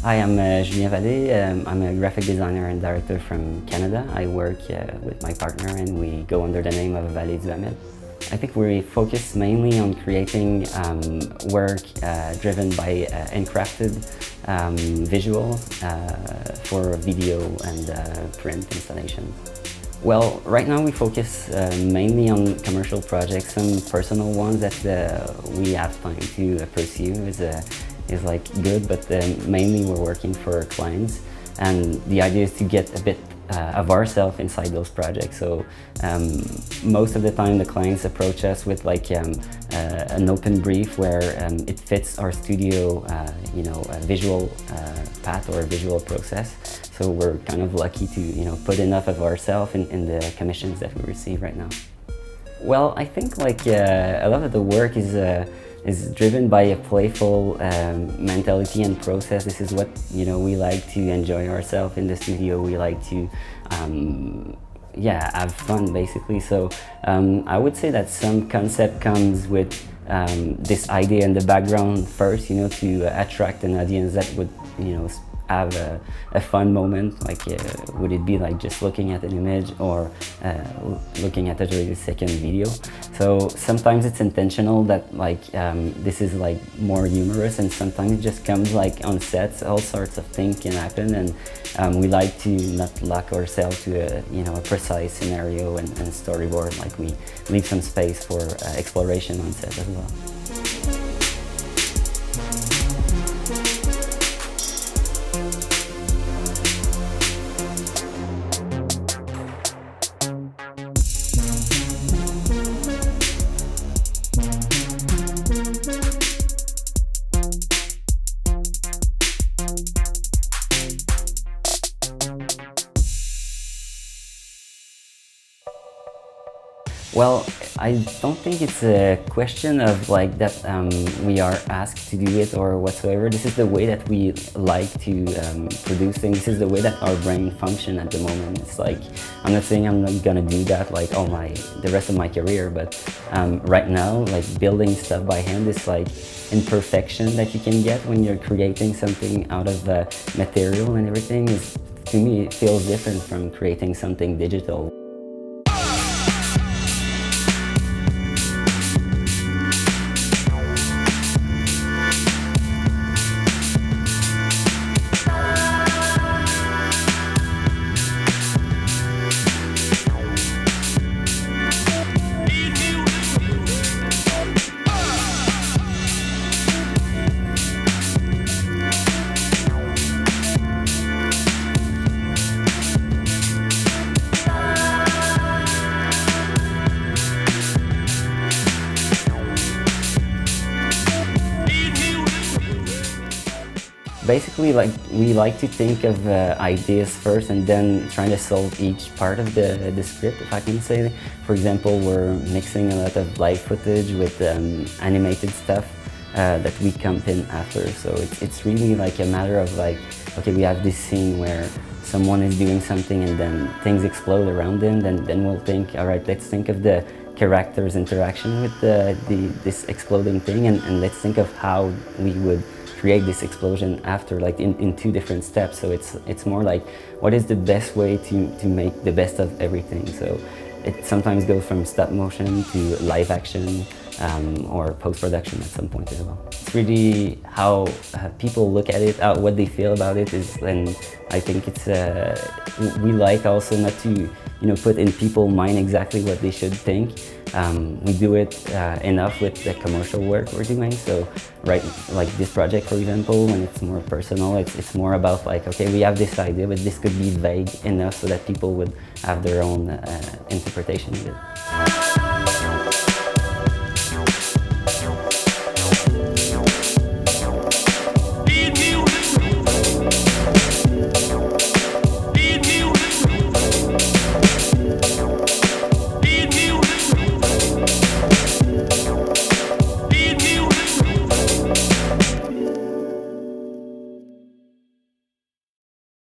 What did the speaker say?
Hi, I'm Julien Vallée. I'm a graphic designer and director from Canada. I work with my partner and we go under the name of Vallée du Hamel. I think we focus mainly on creating work driven by handcrafted visuals for video and print installation. Well, right now we focus mainly on commercial projects. Some personal ones that we have time to pursue is like good, but mainly we're working for clients, and the idea is to get a bit of ourselves inside those projects. So most of the time the clients approach us with like an open brief where it fits our studio, a visual path or a visual process. So we're kind of lucky to put enough of ourselves in the commissions that we receive right now. Well, I think like a lot of the work is driven by a playful mentality and process. This is what we like to enjoy ourselves in the studio. We like to have fun basically. So I would say that some concept comes with this idea in the background first, to attract an audience that would have a fun moment, like would it be like just looking at an image or looking at a 30-second video. So sometimes it's intentional that like this is like more humorous, and sometimes it just comes like on sets. All sorts of things can happen, and we like to not lock ourselves to a precise scenario and storyboard. Like we leave some space for exploration on set as well. Well, I don't think it's a question of like that we are asked to do it or whatsoever. This is the way that we like to produce things. This is the way that our brain function at the moment. It's like, I'm not saying I'm not gonna do that like the rest of my career, but right now, like building stuff by hand is like imperfection that you can get when you're creating something out of material and everything. To me, it feels different from creating something digital. Basically, like we like to think of ideas first and then trying to solve each part of the script, if I can say. For example, we're mixing a lot of live footage with animated stuff that we comp in after. So it's really like a matter of like, okay, we have this scene where someone is doing something and then things explode around them, then we'll think, all right, let's think of the character's interaction with this exploding thing, and let's think of how we would create this explosion after, like in two different steps. So it's more like, what is the best way to make the best of everything? So it sometimes goes from stop motion to live action or post-production at some point as well. It's really how people look at it, what they feel about it and I think it's we like also not to put in people's mind exactly what they should think. We do it enough with the commercial work we're doing. So like this project, for example, when it's more personal, it's more about like, okay, we have this idea, but this could be vague enough so that people would have their own interpretation of it.